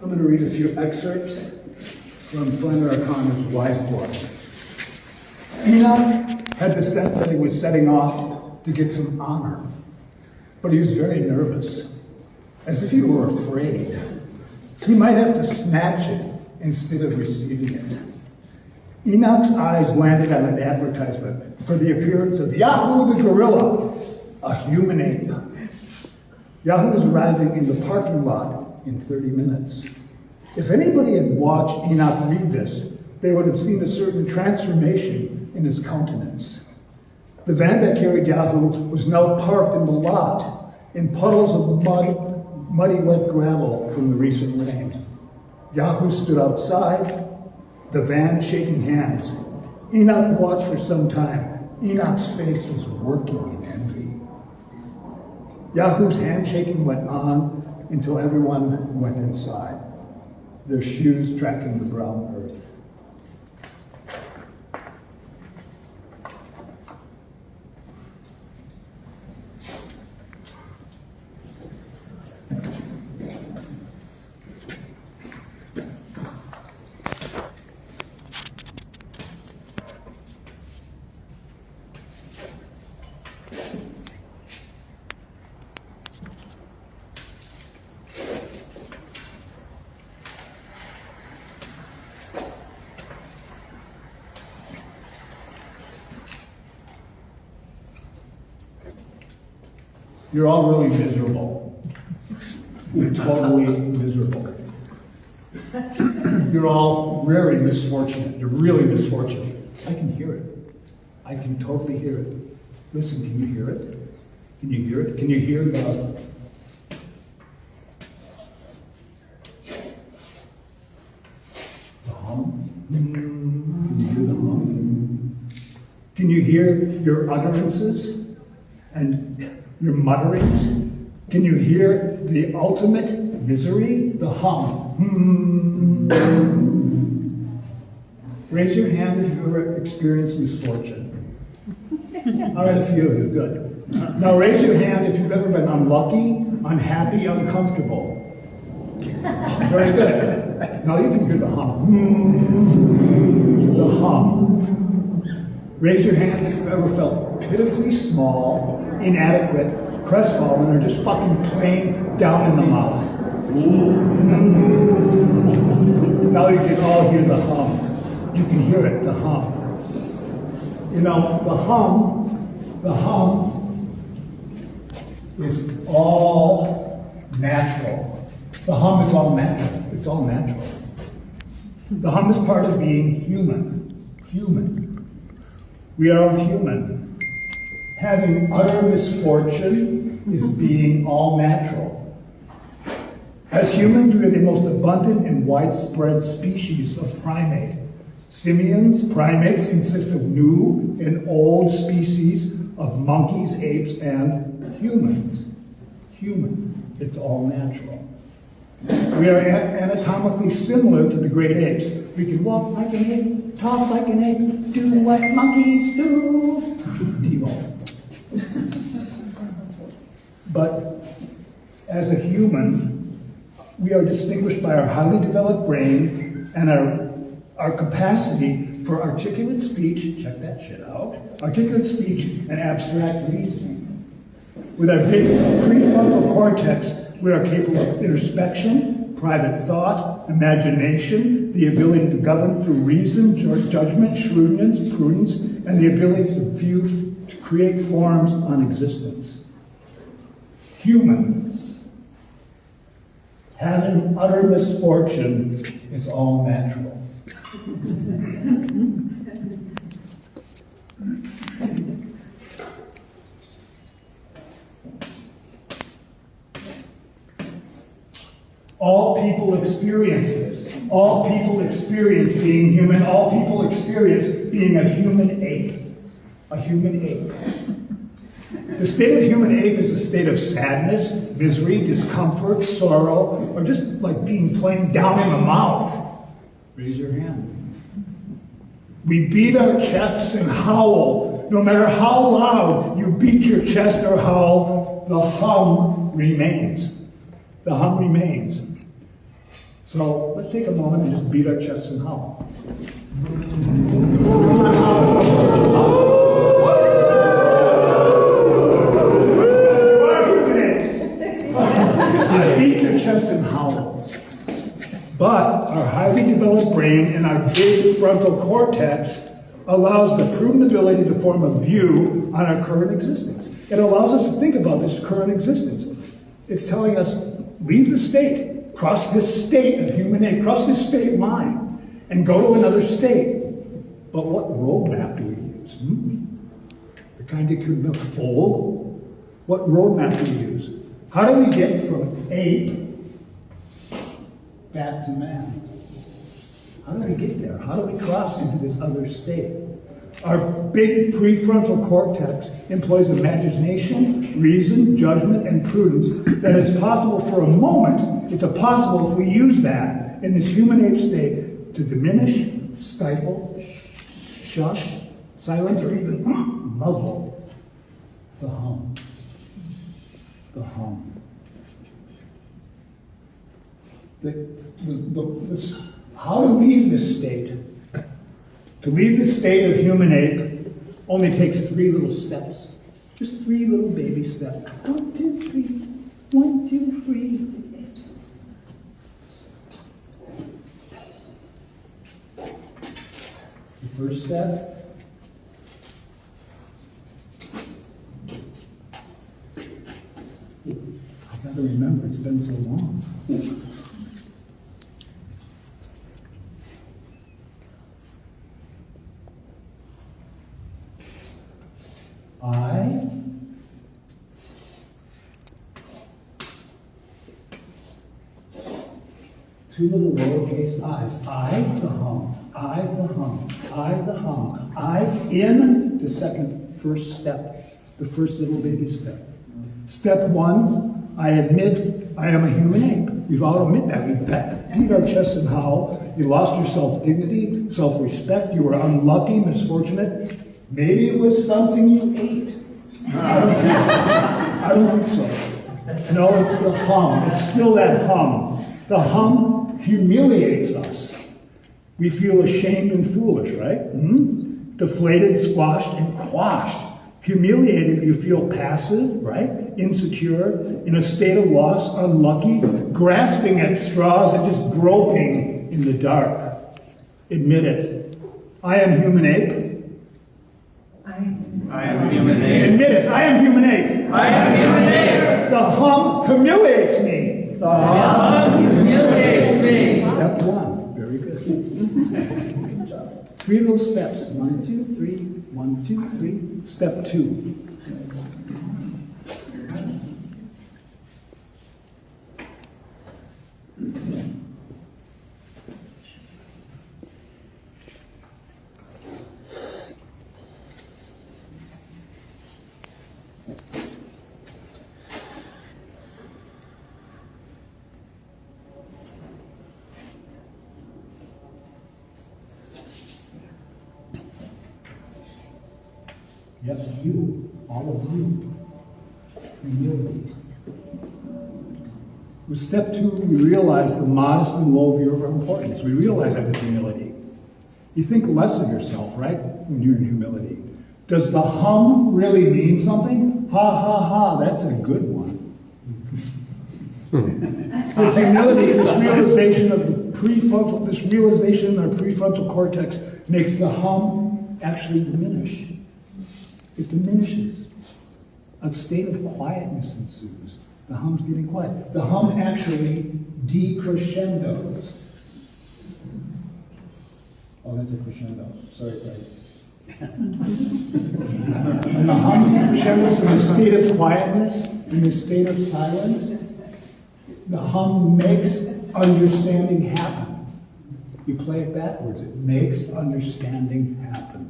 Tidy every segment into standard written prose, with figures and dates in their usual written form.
I'm going to read a few excerpts from Flannery's wise book. Enoch had the sense that he was setting off to get some honor, but he was very nervous, as if he were afraid. He might have to snatch it instead of receiving it. Enoch's eyes landed on an advertisement for the appearance of YAHOO the GORILLA, a human ape. YAHOO is arriving in the parking lot in 30 minutes. If anybody had watched Enoch read this, they would have seen a certain transformation in his countenance. The van that carried YAHOO was now parked in the lot in puddles of muddy wet gravel from the recent rain. YAHOO stood outside, the van shaking hands. Enoch watched for some time. Enoch's face was working in envy. Yahoo's handshaking went on until everyone went inside, their shoes tracking the brown earth. You're all really miserable. You're totally miserable. You're all very misfortunate. You're really misfortunate. I can hear it. I can totally hear it. Listen, can you hear it? Can you hear it? Can you hear the hum? Can you hear the hum? Can you hear your utterances and your mutterings? Can you hear the ultimate misery? The hum. Raise your hand if you've ever experienced misfortune. All right, a few of you, good. Now raise your hand if you've ever been unlucky, unhappy, uncomfortable. Very good. Now you can hear the hum. The hum. Raise your hands if you've ever felt pitifully small, inadequate, crestfallen, or just fucking plain down in the mouth. Now you can all hear the hum. You can hear it, the hum. You know, the hum is all natural. The hum is all natural. It's all natural. The hum is part of being human. Human. We are all human. Having utter misfortune is being all natural. As humans, we are the most abundant and widespread species of primate. Simians, primates, consist of new and old species of monkeys, apes, and humans. Human. It's all natural. We are anatomically similar to the great apes. We can walk like an ape, talk like an ape, do what monkeys do. Devo. But as a human, we are distinguished by our highly developed brain and our capacity for articulate speech, check that shit out, articulate speech and abstract reasoning. With our big prefrontal cortex, we are capable of introspection, private thought, imagination, the ability to govern through reason, judgment, shrewdness, prudence, and the ability to create forms on existence. Human. Having utter misfortune is all natural. All people experience this. All people experience being human. All people experience being a human ape. A human ape. The state of human ape is a state of sadness, misery, discomfort, sorrow, or just like being plain down in the mouth. Raise your hand. We beat our chests and howl. No matter how loud you beat your chest or howl, the hum remains. The hum remains. So let's take a moment and just beat our chests and howl. Beat your chest and howl. But our highly developed brain and our big frontal cortex allows the prudent ability to form a view on our current existence. It allows us to think about this current existence. It's telling us, leave the state, cross this state of human ape, cross this state line, and go to another state. But what roadmap do we use? The kind you can unfold? What roadmap do we use? How do we get from ape back to man? How do we get there? How do we cross into this other state? Our big prefrontal cortex employs imagination, reason, judgment, and prudence that is possible for a moment. It's possible if we use that in this human ape state to diminish, stifle, shush, silence, or even muzzle the hum. The hum. How to leave this state? To leave the state of human ape only takes 3 little steps. Just 3 little baby steps. 1, 2, 3. 1, 2, 3. The first step. I've got to remember, it's been so long. I 2 little lowercase i's. I the hum. I the hum. I the hum. I in the first step. The first little baby step. Step 1, I admit I am a human ape. We've all admit that. We beat our chests and howl. You lost your self-dignity, self-respect. You were unlucky, misfortunate. Maybe it was something you ate. I don't think so. No, it's the hum. It's still that hum. The hum humiliates us. We feel ashamed and foolish, right? Deflated, squashed, and quashed. Humiliated, you feel passive, right? Insecure, in a state of loss, unlucky, grasping at straws and just groping in the dark. Admit it. I am human ape. I am human ape. Admit it. I am human ape. I am human ape. The hum humiliates me. The hum humiliates me. Step 1. Very good. 3 little steps. 1, 2, 3. 1, 2, 3. Step 2. Yep, you, all of you, humility. With step 2, we realize the modest and low view of our importance. We realize that with humility. You think less of yourself, right, when you're in humility. Does the hum really mean something? Ha, ha, ha, that's a good one. With humility, this realization in our prefrontal cortex makes the hum actually diminish. It diminishes. A state of quietness ensues. The hum's getting quiet. The hum actually decrescendos. Oh, that's a crescendo. Sorry, And the hum decrescendos in a state of quietness, in a state of silence. The hum makes understanding happen. You play it backwards. It makes understanding happen.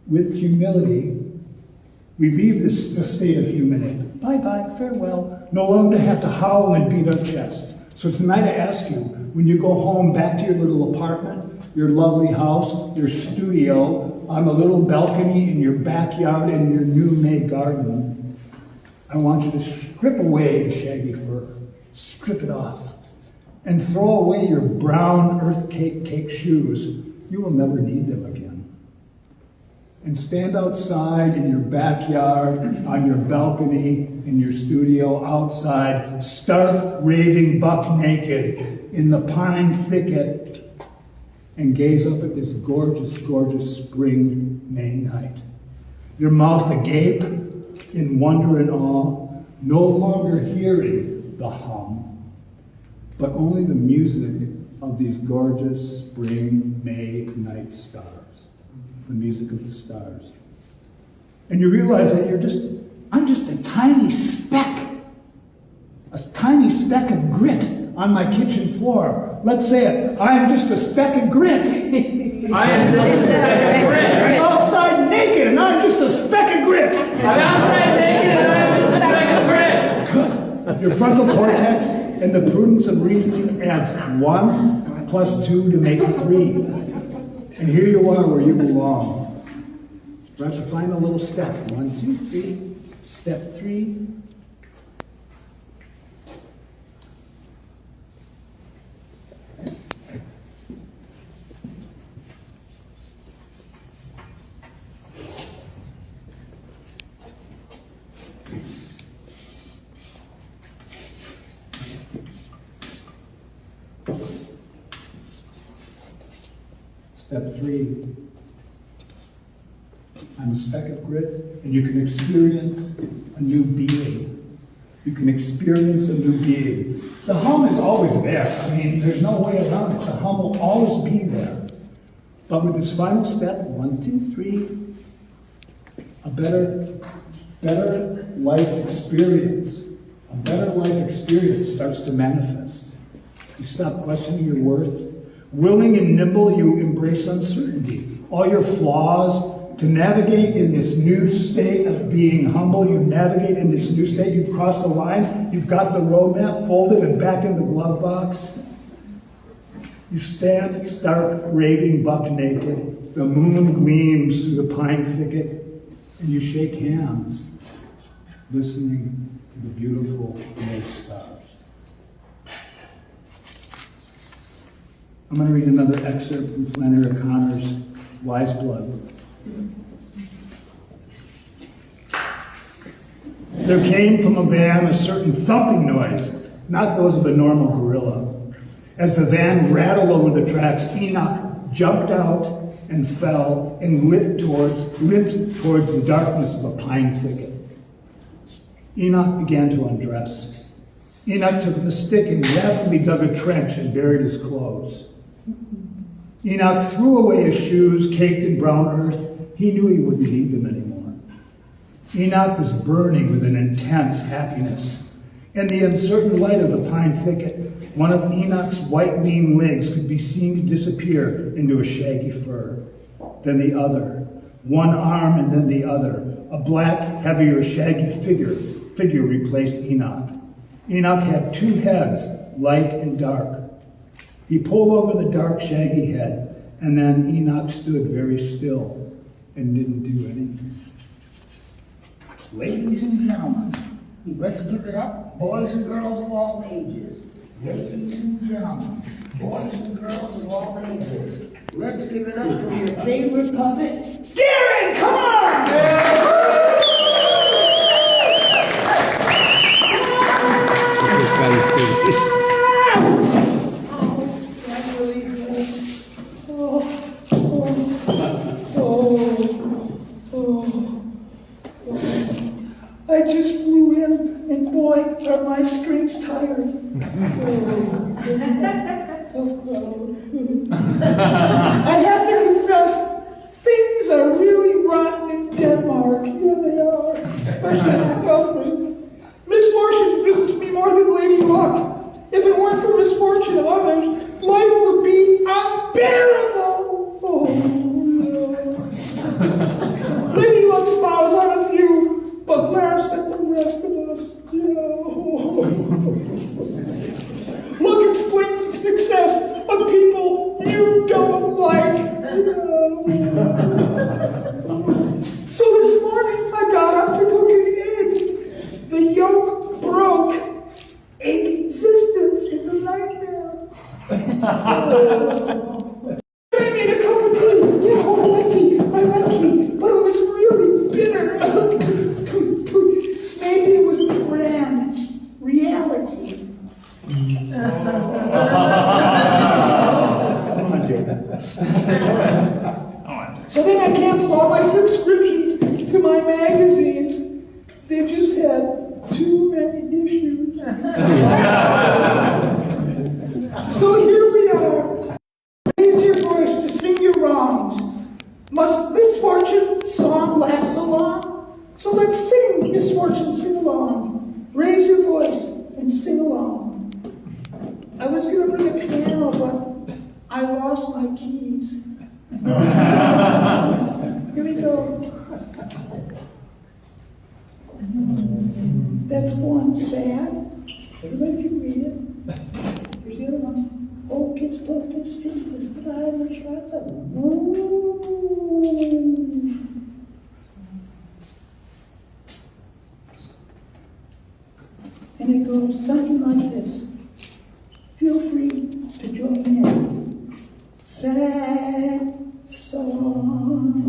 With humility, we leave the state of human ape. Bye-bye, farewell. No longer have to howl and beat our chests. So tonight I ask you, when you go home back to your little apartment, your lovely house, your studio, on the little balcony in your backyard in your new-made garden, I want you to strip away the shaggy fur. Strip it off. And throw away your brown earth cake shoes. You will never need them again. And stand outside in your backyard, on your balcony, in your studio, outside, stark, raving, buck naked, in the pine thicket, and gaze up at this gorgeous, gorgeous spring May night. Your mouth agape in wonder and awe, no longer hearing the hum, but only the music of these gorgeous spring May night stars. The music of the stars. And you realize that I'm just a tiny speck of grit on my kitchen floor. Let's say it, I'm just a speck of grit. I am just a speck of I'm grit. outside naked and I'm just a speck of grit. I'm outside naked and I am just a speck of grit. Your frontal cortex and the prudence of reason adds 1 plus 2 to make 3. And here you are where you belong. We're at the final little step. 1, 2, 3. Step 3. Step 3, I'm a speck of grit, and you can experience a new being. You can experience a new being. The hum is always there. I mean, there's no way around it. The hum will always be there. But with this final step, 1, 2, 3, a better life experience. A better life experience starts to manifest. You stop questioning your worth. Willing and nimble, you embrace uncertainty. All your flaws, to navigate in this new state of being humble, you navigate in this new state. You've crossed the line. You've got the roadmap folded and back in the glove box. You stand stark, raving, buck naked. The moon gleams through the pine thicket, and you shake hands, listening to the beautiful night stars. I'm going to read another excerpt from Flannery O'Connor's Wise Blood. There came from a van a certain thumping noise, not those of a normal gorilla. As the van rattled over the tracks, Enoch jumped out and fell and limped towards the darkness of a pine thicket. Enoch began to undress. Enoch took the stick and rapidly dug a trench and buried his clothes. Enoch threw away his shoes caked in brown earth. He knew he wouldn't need them anymore. Enoch was burning with an intense happiness. In the uncertain light of the pine thicket, one of Enoch's white lean legs could be seen to disappear into a shaggy fur. Then the other, one arm and then the other. A black, heavier, shaggy figure replaced Enoch. Enoch had 2 heads, light and dark. He pulled over the dark, shaggy head, and then Enoch stood very still and didn't do anything. Ladies and gentlemen, let's give it up, boys and girls of all ages. Ladies and gentlemen, boys and girls of all ages, let's give it up for your favorite puppet, Darren! Come on! I just flew in, and boy, are my strings tired. Tough crowd. I have to confess, things are really rotten in Denmark. Yeah, they are, especially in the government. Misfortune visits me more than Lady Luck. If it weren't for misfortune of others, life would be unbearable. Oh, no. Lady Luck smiles on a few, but laughs at the rest of us. Luck explains the success of people you don't like. So this morning I got up to cook an egg. The yolk broke. Egg existence is a nightmare. I made a cup of tea. Yeah, I like tea. I like tea. But it was really bitter. Maybe it was the brand. Reality. So then I canceled all my subscriptions to my magazines. They just had too many issues. So here we are. Raise your voice to sing your wrongs. Must misfortune song last so long? So let's sing misfortune sing along. Raise your voice and sing along. I was going to bring a piano, but I lost my keys. Here we go. That's one, sad. Everybody can read it. Here's the other one. Hocus pocus focus, driver shots up. And it goes something like this. Feel free to join in. Sad song,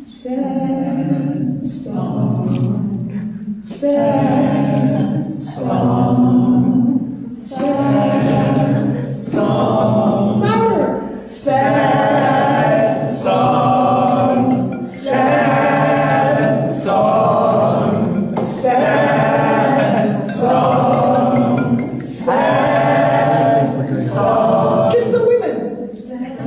sad song, sad song, sad song. Louder! Sad song, sad song, sad song, sad song. Kiss the women. Sad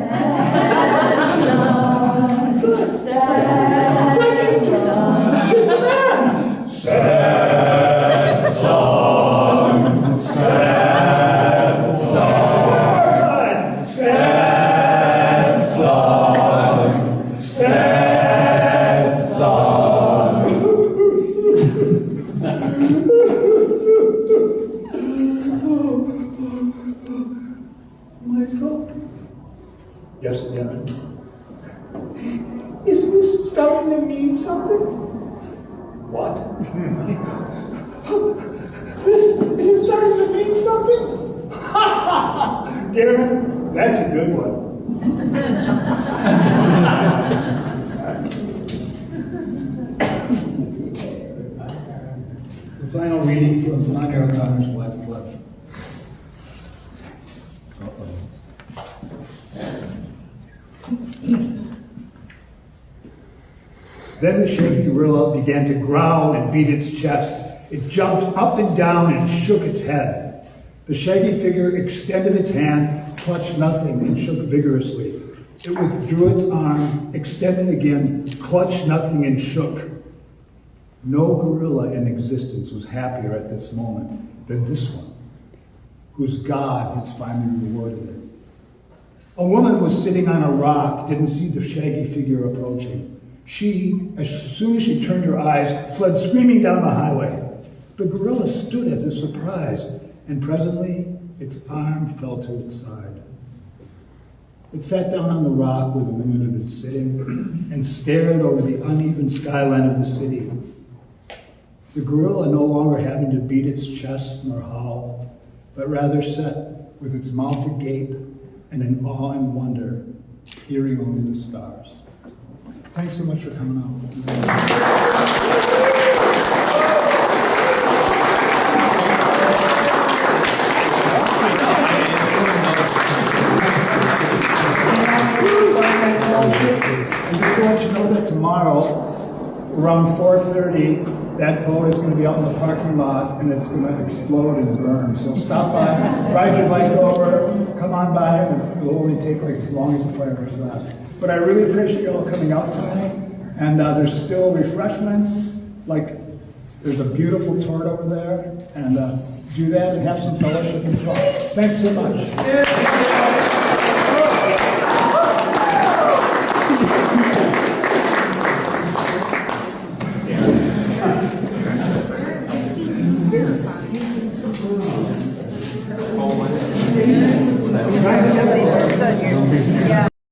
song. Good. Sad song. Kiss the man. Sad song. Sad song. Sad song. Sad song. Michael, Yes, Darren. is this starting to mean something? What? Is it starting to mean something? Darren, that's a good one. The final reading from Flannery O'Connor's Black Blood. Then the shaggy gorilla began to growl and beat its chest. It jumped up and down and shook its head. The shaggy figure extended its hand, clutched nothing, and shook vigorously. It withdrew its arm, extended again, clutched nothing, and shook. No gorilla in existence was happier at this moment than this one, whose God has finally rewarded it. A woman was sitting on a rock, didn't see the shaggy figure approaching. She, as soon as she turned her eyes, fled screaming down the highway. The gorilla stood as if surprised, and presently its arm fell to its side. It sat down on the rock where the woman had been sitting and stared over the uneven skyline of the city. The gorilla no longer having to beat its chest nor howl, but rather sat with its mouth agape and in awe and wonder, peering over the stars. Thanks so much for coming out. And just to let you know that tomorrow, around 4:30, that boat is going to be out in the parking lot and it's going to explode and burn. So stop by, ride your bike over, come on by, and it'll only take like as long as the fires last. But I really appreciate you all coming out tonight. And there's still refreshments, like there's a beautiful tort over there, and do that and have some fellowship as well. Thanks so much.